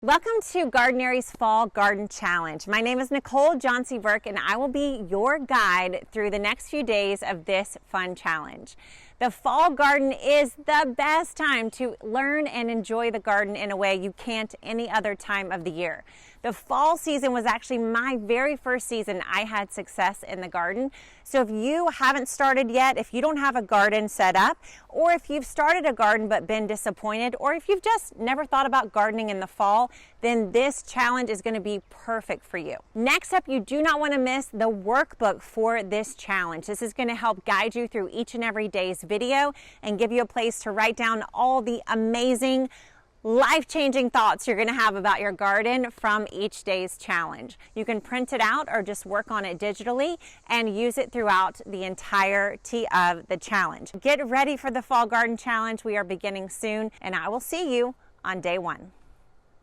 Welcome to Gardenary's Fall Garden Challenge. My name is Nicole Johnsey-Burke and I will be your guide through the next few days of this fun challenge. The fall garden is the best time to learn and enjoy the garden in a way you can't any other time of the year. The fall season was actually my very first season I had success in the garden. So if you haven't started yet, if you don't have a garden set up, or if you've started a garden but been disappointed, or if you've just never thought about gardening in the fall, then this challenge is going to be perfect for you. Next up, you do not want to miss the workbook for this challenge. This is going to help guide you through each and every day's video and give you a place to write down all the amazing, life-changing thoughts you're going to have about your garden from each day's challenge. You can print it out or just work on it digitally and use it throughout the entirety of the challenge. Get ready for the Fall Garden Challenge. We are beginning soon, and I will see you on day one.